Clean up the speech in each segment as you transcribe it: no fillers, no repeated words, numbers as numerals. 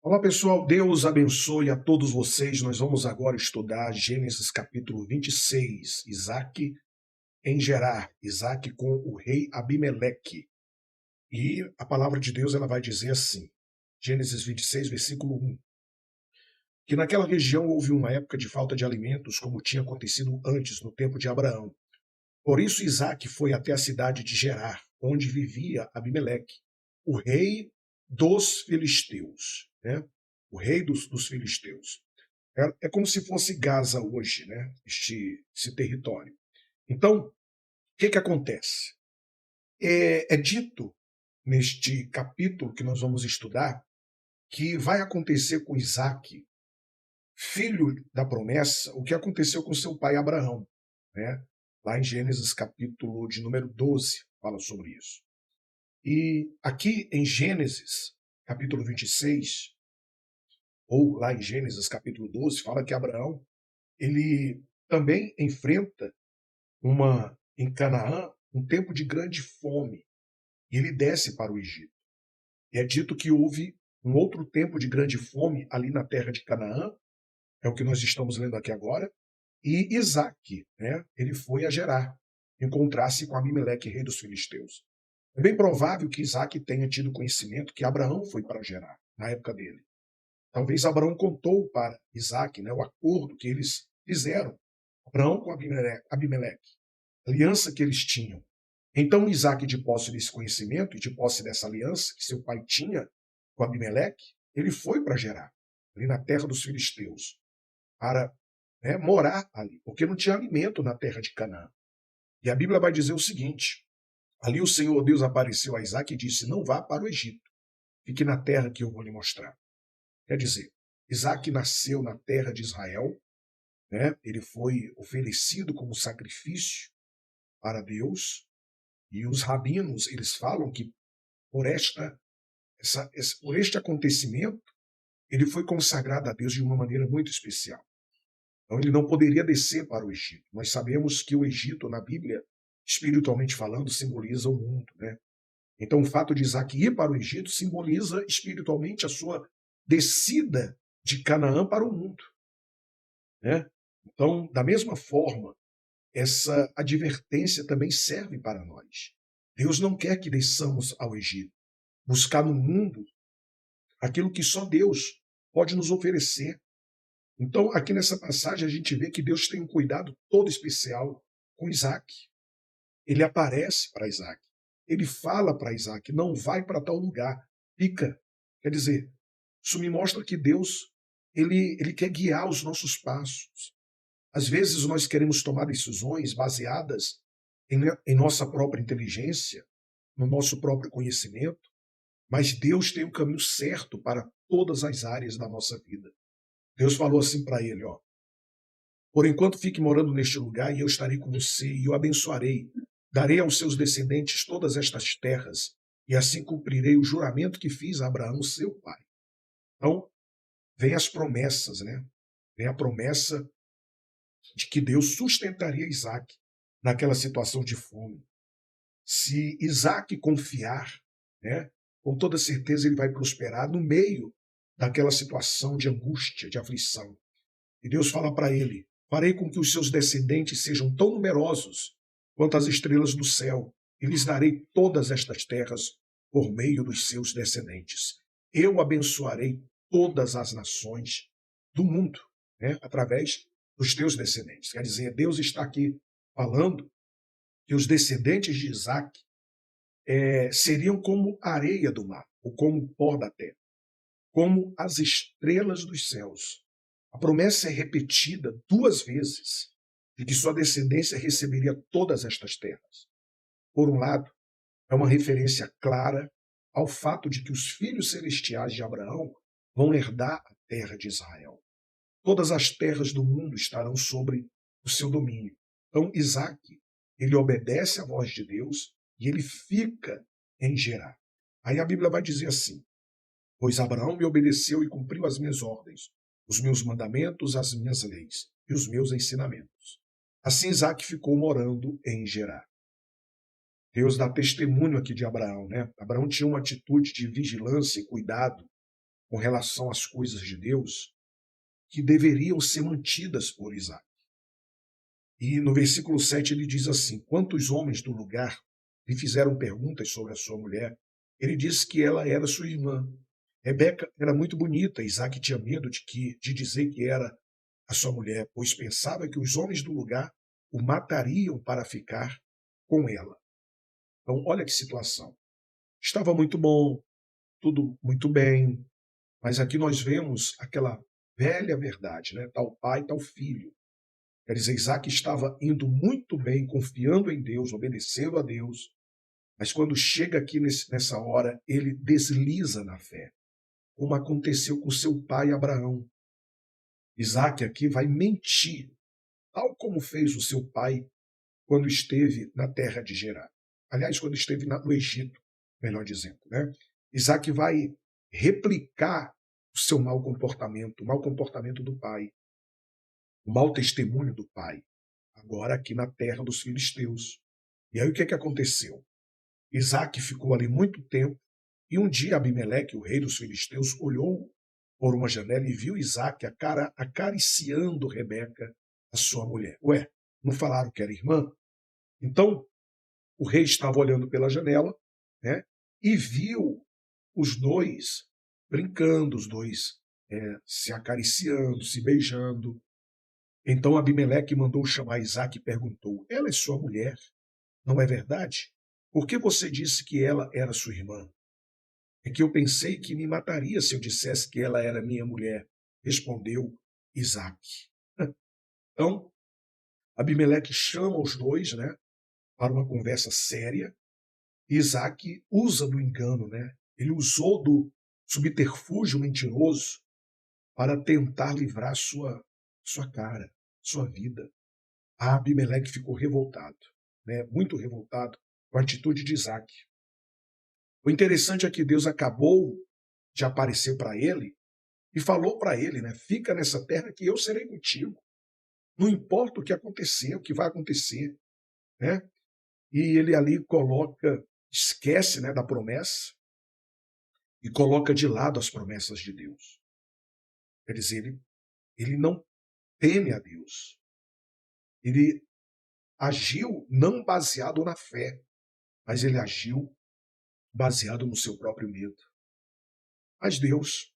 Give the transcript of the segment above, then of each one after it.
Olá pessoal, Deus abençoe a todos vocês. Nós vamos agora estudar Gênesis capítulo 26, Isaac em Gerar, Isaac com o rei Abimeleque. E a palavra de Deus ela vai dizer assim, Gênesis 26, versículo 1, que naquela região houve uma época de falta de alimentos, como tinha acontecido antes, no tempo de Abraão. Por isso Isaac foi até a cidade de Gerar, onde vivia Abimeleque, o rei dos filisteus, né? O rei dos filisteus. É como se fosse Gaza hoje, né? Esse território. Então, o que acontece? É dito neste capítulo que nós vamos estudar que vai acontecer com Isaac, filho da promessa, o que aconteceu com seu pai Abraão, né? Lá em Gênesis capítulo de número 12 fala sobre isso. E aqui em Gênesis capítulo 26, ou lá em Gênesis capítulo 12, fala que Abraão, ele também enfrenta em Canaã, um tempo de grande fome, e ele desce para o Egito. E é dito que houve um outro tempo de grande fome ali na terra de Canaã, é o que nós estamos lendo aqui agora, e Isaac, né, ele foi a Gerar, encontrar-se com Abimeleque, rei dos filisteus. É bem provável que Isaac tenha tido conhecimento que Abraão foi para Gerar, na época dele. Talvez Abraão contou para Isaac, né, o acordo que eles fizeram, Abraão com Abimeleque, a aliança que eles tinham. Então Isaac, de posse desse conhecimento e de posse dessa aliança que seu pai tinha com Abimeleque, ele foi para Gerar, ali na terra dos filisteus, para, né, morar ali, porque não tinha alimento na terra de Canaã. E a Bíblia vai dizer o seguinte, ali o Senhor Deus apareceu a Isaac e disse, não vá para o Egito, fique na terra que eu vou lhe mostrar. Quer dizer, Isaac nasceu na terra de Israel, né? Ele foi oferecido como sacrifício para Deus, e os rabinos, eles falam que por, por este acontecimento, ele foi consagrado a Deus de uma maneira muito especial. Então ele não poderia descer para o Egito. Nós sabemos que o Egito, na Bíblia, espiritualmente falando, simboliza o mundo, né? Então o fato de Isaac ir para o Egito simboliza espiritualmente a sua descida de Canaã para o mundo, né? Então, da mesma forma, essa advertência também serve para nós. Deus não quer que desçamos ao Egito, buscar no mundo aquilo que só Deus pode nos oferecer. Então, aqui nessa passagem, a gente vê que Deus tem um cuidado todo especial com Isaac. Ele aparece para Isaac. Ele fala para Isaac, não vai para tal lugar, fica. Quer dizer, isso me mostra que Deus, ele quer guiar os nossos passos. Às vezes nós queremos tomar decisões baseadas em nossa própria inteligência, no nosso próprio conhecimento, mas Deus tem o caminho certo para todas as áreas da nossa vida. Deus falou assim para ele, ó, por enquanto fique morando neste lugar e eu estarei com você e o abençoarei. Darei aos seus descendentes todas estas terras e assim cumprirei o juramento que fiz a Abraão, seu pai. Então, vem as promessas, né? Vem a promessa de que Deus sustentaria Isaac naquela situação de fome. Se Isaac confiar, né, com toda certeza ele vai prosperar no meio daquela situação de angústia, de aflição. E Deus fala para ele, farei com que os seus descendentes sejam tão numerosos quanto as estrelas do céu, e lhes darei todas estas terras por meio dos seus descendentes. Eu abençoarei todas as nações do mundo, né, através dos teus descendentes. Quer dizer, Deus está aqui falando que os descendentes de Isaac seriam como a areia do mar, ou como o pó da terra, como as estrelas dos céus. A promessa é repetida duas vezes, de que sua descendência receberia todas estas terras. Por um lado, é uma referência clara ao fato de que os filhos celestiais de Abraão vão herdar a terra de Israel. Todas as terras do mundo estarão sobre o seu domínio. Então, Isaac, ele obedece à voz de Deus e ele fica em Gerar. Aí a Bíblia vai dizer assim, pois Abraão me obedeceu e cumpriu as minhas ordens, os meus mandamentos, as minhas leis e os meus ensinamentos. Assim Isaac ficou morando em Gerar. Deus dá testemunho aqui de Abraão, né? Abraão tinha uma atitude de vigilância e cuidado com relação às coisas de Deus que deveriam ser mantidas por Isaac. E no versículo 7 ele diz assim: quantos homens do lugar lhe fizeram perguntas sobre a sua mulher, ele disse que ela era sua irmã. Rebeca era muito bonita, Isaac tinha medo de dizer que era a sua mulher, pois pensava que os homens do lugar o matariam para ficar com ela. Então, olha que situação. Estava muito bom, tudo muito bem, mas aqui nós vemos aquela velha verdade, né? Tal pai, tal filho. Quer dizer, Isaac estava indo muito bem, confiando em Deus, obedecendo a Deus, mas quando chega aqui nessa hora, ele desliza na fé, como aconteceu com seu pai Abraão. Isaac aqui vai mentir, tal como fez o seu pai quando esteve na terra de Gerar. Aliás, quando esteve no Egito, melhor dizendo, né? Isaac vai replicar o seu mau comportamento, o mau comportamento do pai, o mau testemunho do pai, agora aqui na terra dos filisteus. E aí o que aconteceu? Isaac ficou ali muito tempo, e um dia Abimeleque, o rei dos filisteus, olhou por uma janela e viu Isaac acariciando Rebeca, a sua mulher. Ué, não falaram que era irmã? Então, o rei estava olhando pela janela, né, e viu os dois brincando, os dois se acariciando, se beijando. Então Abimeleque mandou chamar Isaac e perguntou: ela é sua mulher, não é verdade? Por que você disse que ela era sua irmã? É que eu pensei que me mataria se eu dissesse que ela era minha mulher, respondeu Isaac. Então, Abimeleque chama os dois, né, para uma conversa séria. Isaac usa do engano, né? Ele usou do subterfúgio mentiroso para tentar livrar sua cara, sua vida. Abimeleque ficou revoltado, né? Muito revoltado com a atitude de Isaac. O interessante é que Deus acabou de aparecer para ele e falou para ele, né? Fica nessa terra que eu serei contigo. Não importa o que acontecer, o que vai acontecer, né? E ele ali esquece, né, da promessa e coloca de lado as promessas de Deus. Quer dizer, ele não teme a Deus. Ele agiu não baseado na fé, mas ele agiu baseado no seu próprio medo. Mas Deus,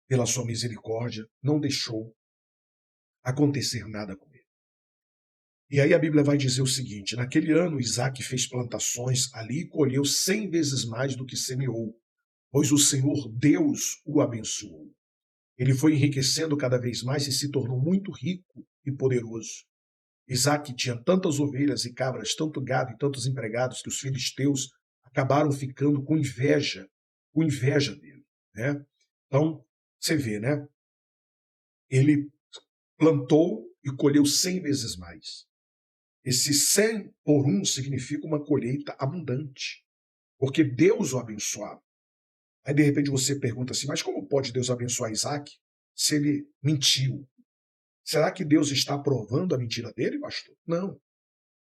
pela sua misericórdia, não deixou acontecer nada com ele. E aí a Bíblia vai dizer o seguinte: naquele ano Isaac fez plantações ali e colheu 100 vezes mais do que semeou, pois o Senhor Deus o abençoou. Ele foi enriquecendo cada vez mais e se tornou muito rico e poderoso. Isaac tinha tantas ovelhas e cabras, tanto gado e tantos empregados, que os filisteus acabaram ficando com inveja dele, né? Então, você vê, né? Ele plantou e colheu 100 vezes mais. Esse 100 por 1 significa uma colheita abundante, porque Deus o abençoava. Aí, de repente, você pergunta assim, mas como pode Deus abençoar Isaac se ele mentiu? Será que Deus está provando a mentira dele, pastor? Não.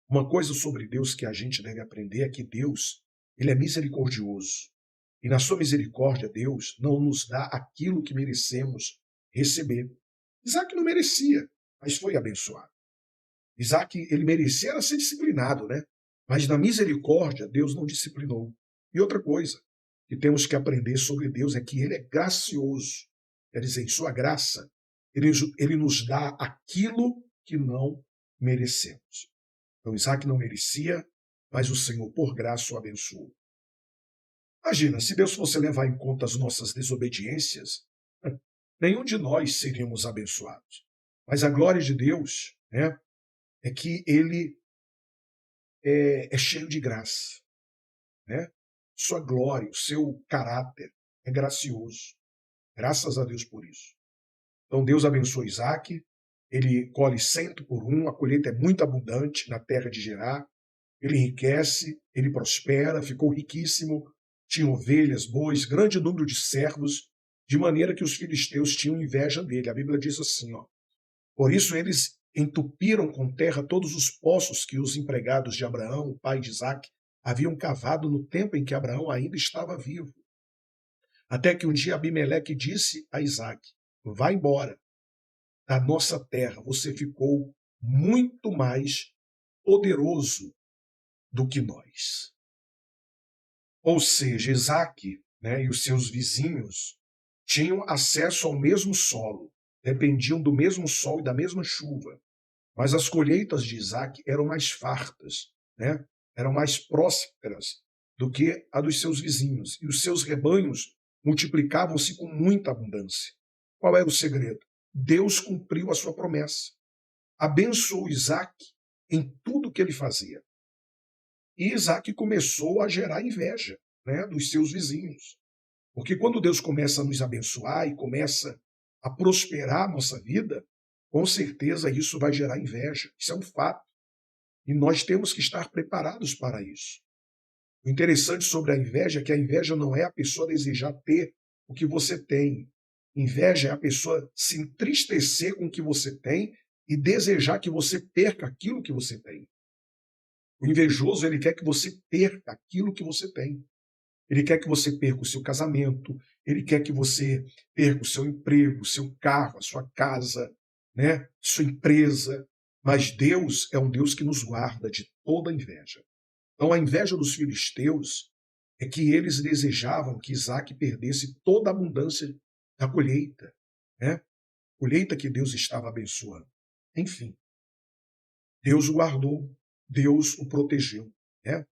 Uma coisa sobre Deus que a gente deve aprender é que Deus, ele é misericordioso. E na sua misericórdia, Deus não nos dá aquilo que merecemos receber. Isaac não merecia, mas foi abençoado. Isaac, ele merecia era ser disciplinado, né? Mas na misericórdia, Deus não disciplinou. E outra coisa que temos que aprender sobre Deus é que ele é gracioso. Quer dizer, em sua graça, ele nos dá aquilo que não merecemos. Então, Isaac não merecia, mas o Senhor, por graça, o abençoou. Imagina, se Deus fosse levar em conta as nossas desobediências, nenhum de nós seríamos abençoados. Mas a glória de Deus, né, é que ele é cheio de graça, né? Sua glória, o seu caráter é gracioso. Graças a Deus por isso. Então Deus abençoa Isaac, ele colhe 100 por 1, a colheita é muito abundante na terra de Gerar, ele enriquece, ele prospera, ficou riquíssimo, tinha ovelhas, bois, grande número de servos, de maneira que os filisteus tinham inveja dele. A Bíblia diz assim, ó, por isso eles entupiram com terra todos os poços que os empregados de Abraão, o pai de Isaac, haviam cavado no tempo em que Abraão ainda estava vivo. Até que um dia Abimeleque disse a Isaac: vá embora da nossa terra, você ficou muito mais poderoso do que nós. Ou seja, Isaac, né, e os seus vizinhos tinham acesso ao mesmo solo, dependiam do mesmo sol e da mesma chuva, mas as colheitas de Isaac eram mais fartas, né, eram mais prósperas do que a dos seus vizinhos, e os seus rebanhos multiplicavam-se com muita abundância. Qual era o segredo? Deus cumpriu a sua promessa, abençoou Isaac em tudo que ele fazia. E Isaac começou a gerar inveja, né, dos seus vizinhos. Porque quando Deus começa a nos abençoar e começa a prosperar a nossa vida, com certeza isso vai gerar inveja. Isso é um fato. E nós temos que estar preparados para isso. O interessante sobre a inveja é que a inveja não é a pessoa desejar ter o que você tem. Inveja é a pessoa se entristecer com o que você tem e desejar que você perca aquilo que você tem. O invejoso, ele quer que você perca aquilo que você tem. Ele quer que você perca o seu casamento, ele quer que você perca o seu emprego, o seu carro, a sua casa, né? Sua empresa. Mas Deus é um Deus que nos guarda de toda inveja. Então a inveja dos filisteus é que eles desejavam que Isaac perdesse toda a abundância da colheita, né? Colheita que Deus estava abençoando. Enfim, Deus o guardou, Deus o protegeu, né?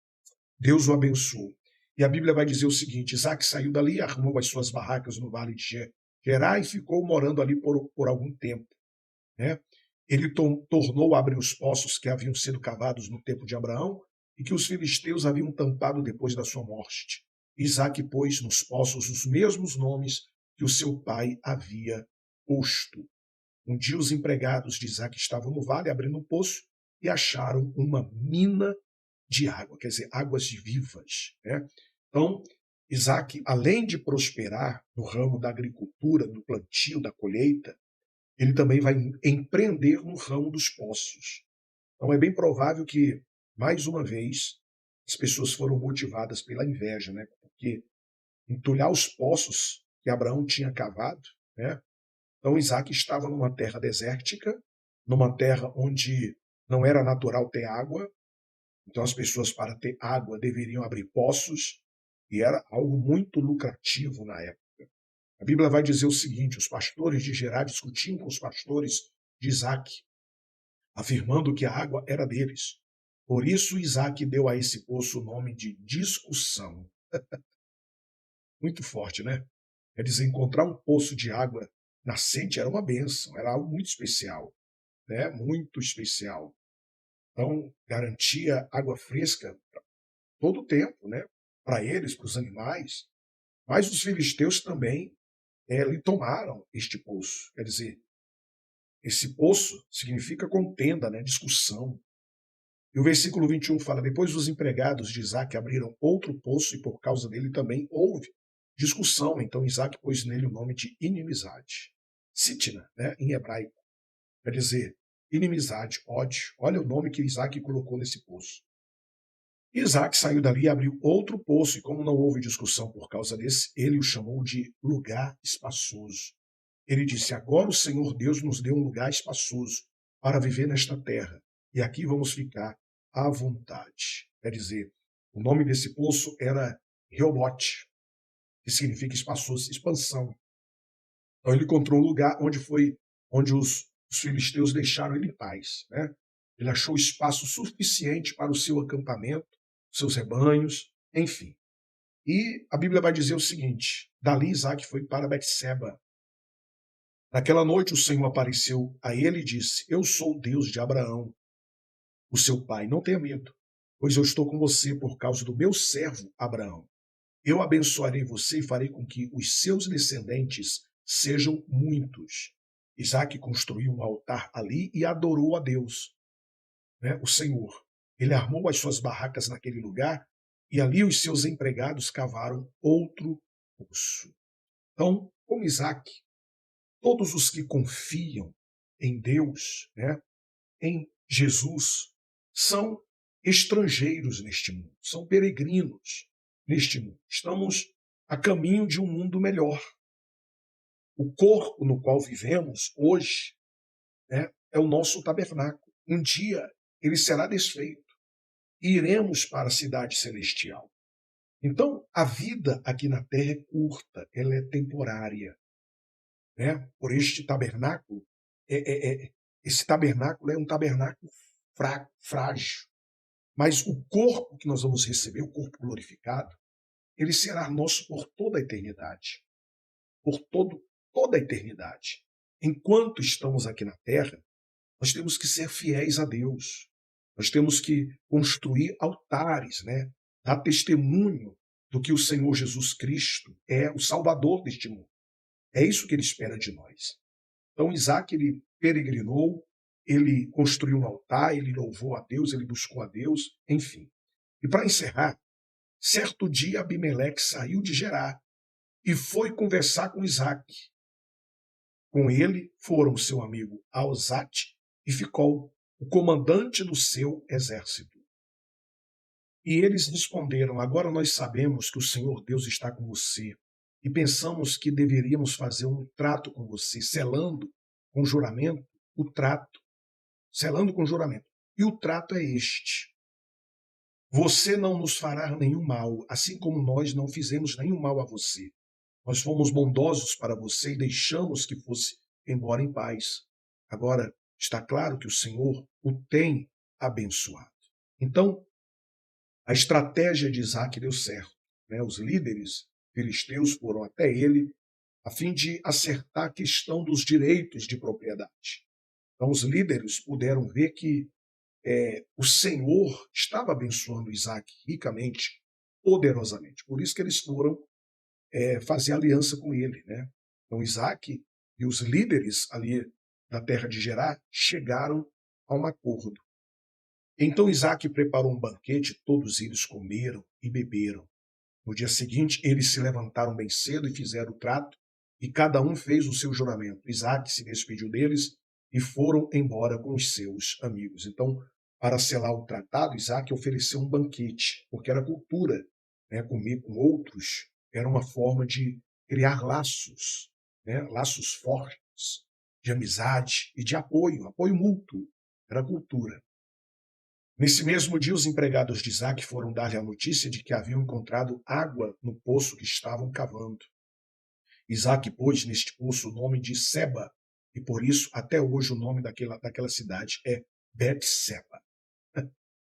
Deus o abençoou. E a Bíblia vai dizer o seguinte: Isaac saiu dali, armou as suas barracas no vale de Gerar e ficou morando ali por algum tempo, né? Ele tornou a abrir os poços que haviam sido cavados no tempo de Abraão e que os filisteus haviam tampado depois da sua morte. Isaac pôs nos poços os mesmos nomes que o seu pai havia posto. Um dia os empregados de Isaac estavam no vale abrindo um poço e acharam uma mina de água, quer dizer, águas vivas, né? Então, Isaac, além de prosperar no ramo da agricultura, do plantio, da colheita, ele também vai empreender no ramo dos poços. Então, é bem provável que, mais uma vez, as pessoas foram motivadas pela inveja, né? Porque entulhar os poços que Abraão tinha cavado, né? Então, Isaac estava numa terra desértica, numa terra onde não era natural ter água. Então, as pessoas, para ter água, deveriam abrir poços, e era algo muito lucrativo na época. A Bíblia vai dizer o seguinte: os pastores de Gerar discutiam com os pastores de Isaac, afirmando que a água era deles. Por isso, Isaac deu a esse poço o nome de discussão. Muito forte, né? Quer dizer, encontrar um poço de água nascente era uma bênção, era algo muito especial, né? Muito especial. Então, garantia água fresca todo o tempo, né? Para eles, para os animais. Mas os filisteus também lhe tomaram este poço. Quer dizer, esse poço significa contenda, né? Discussão. E o versículo 21 fala: depois os empregados de Isaac abriram outro poço e por causa dele também houve discussão. Então Isaac pôs nele o nome de inimizade. Sitna, né? Em hebraico. Quer dizer, inimizade, ódio. Olha o nome que Isaac colocou nesse poço. Isaac saiu dali e abriu outro poço, e como não houve discussão por causa desse, ele o chamou de lugar espaçoso. Ele disse: agora o Senhor Deus nos deu um lugar espaçoso para viver nesta terra, e aqui vamos ficar à vontade. Quer dizer, o nome desse poço era Reobote, que significa espaçoso, expansão. Então ele encontrou um lugar onde os filisteus deixaram ele em paz, né? Ele achou espaço suficiente para o seu acampamento, seus rebanhos, enfim. E a Bíblia vai dizer o seguinte: dali Isaac foi para Betseba. Naquela noite o Senhor apareceu a ele e disse: eu sou o Deus de Abraão, o seu pai. Não tenha medo, pois eu estou com você por causa do meu servo Abraão. Eu abençoarei você e farei com que os seus descendentes sejam muitos. Isaac construiu um altar ali e adorou a Deus, né, o Senhor. Ele armou as suas barracas naquele lugar e ali os seus empregados cavaram outro poço. Então, como Isaac, todos os que confiam em Deus, né, em Jesus, são estrangeiros neste mundo, são peregrinos neste mundo. Estamos a caminho de um mundo melhor. O corpo no qual vivemos hoje, né, é o nosso tabernáculo. Um dia ele será desfeito e iremos para a cidade celestial. Então, a vida aqui na terra é curta, ela é temporária, né? Por este tabernáculo, esse tabernáculo é um tabernáculo fraco, frágil. Mas o corpo que nós vamos receber, o corpo glorificado, ele será nosso por toda a eternidade. Por toda a eternidade. Enquanto estamos aqui na terra, nós temos que ser fiéis a Deus. Nós temos que construir altares, né? Dar testemunho do que o Senhor Jesus Cristo é o Salvador deste mundo. É isso que ele espera de nós. Então Isaac, ele peregrinou, ele construiu um altar, ele louvou a Deus, ele buscou a Deus, enfim. E para encerrar, certo dia Abimeleque saiu de Gerar e foi conversar com Isaac. Com ele foram seu amigo Alzate e Ficol, o comandante do seu exército. E eles responderam: agora nós sabemos que o Senhor Deus está com você e pensamos que deveríamos fazer um trato com você, selando com juramento o trato. Selando com juramento. E o trato é este: você não nos fará nenhum mal, assim como nós não fizemos nenhum mal a você. Nós fomos bondosos para você e deixamos que fosse embora em paz. Agora, está claro que o Senhor o tem abençoado. Então, a estratégia de Isaac deu certo, né? Os líderes filisteus foram até ele a fim de acertar a questão dos direitos de propriedade. Então, os líderes puderam ver que o Senhor estava abençoando Isaac ricamente, poderosamente. Por isso que eles foram fazer aliança com ele, né? Então Isaac e os líderes ali da terra de Gerar chegaram a um acordo. Então Isaac preparou um banquete, todos eles comeram e beberam. No dia seguinte, eles se levantaram bem cedo e fizeram o trato, e cada um fez o seu juramento. Isaac se despediu deles e foram embora com os seus amigos. Então, para selar o tratado, Isaac ofereceu um banquete, porque era cultura, né? Comer com outros era uma forma de criar laços, né? Laços fortes, de amizade e de apoio mútuo. Era cultura. Nesse mesmo dia, os empregados de Isaac foram dar-lhe a notícia de que haviam encontrado água no poço que estavam cavando. Isaac pôs neste poço o nome de Seba, e por isso, até hoje, o nome daquela cidade é Bet-seba.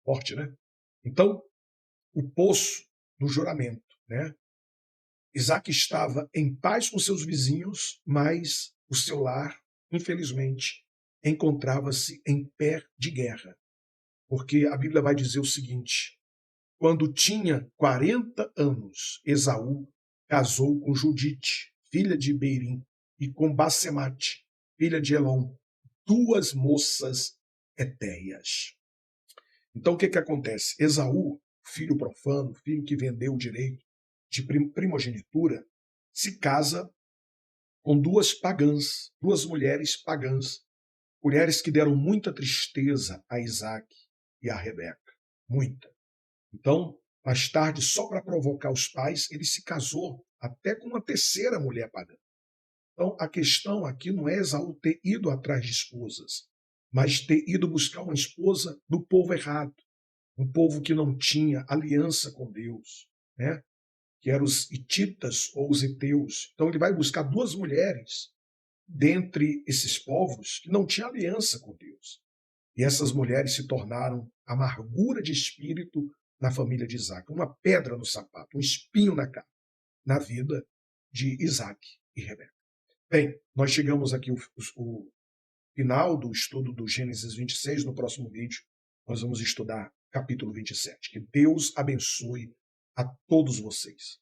Forte, né? Então, o poço do juramento, né? Isaac estava em paz com seus vizinhos, mas o seu lar, infelizmente, encontrava-se em pé de guerra. Porque a Bíblia vai dizer o seguinte: quando tinha 40 anos, Esaú casou com Judite, filha de Beirim, e com Basemate, filha de Elom, duas moças hetéias. Então o que acontece? Esaú, filho profano, filho que vendeu o direito de primogenitura, se casa com duas pagãs, duas mulheres pagãs, mulheres que deram muita tristeza a Isaac e a Rebeca, muita. Então, mais tarde, só para provocar os pais, ele se casou até com uma terceira mulher pagã. Então, a questão aqui não é Esaú ter ido atrás de esposas, mas ter ido buscar uma esposa do povo errado, um povo que não tinha aliança com Deus, né? Que eram os hititas ou os heteus. Então, ele vai buscar duas mulheres dentre esses povos que não tinham aliança com Deus. E essas mulheres se tornaram amargura de espírito na família de Isaac, uma pedra no sapato, um espinho na vida de Isaac e Rebeca. Bem, nós chegamos aqui ao final do estudo do Gênesis 26. No próximo vídeo, nós vamos estudar capítulo 27. Que Deus abençoe a todos vocês.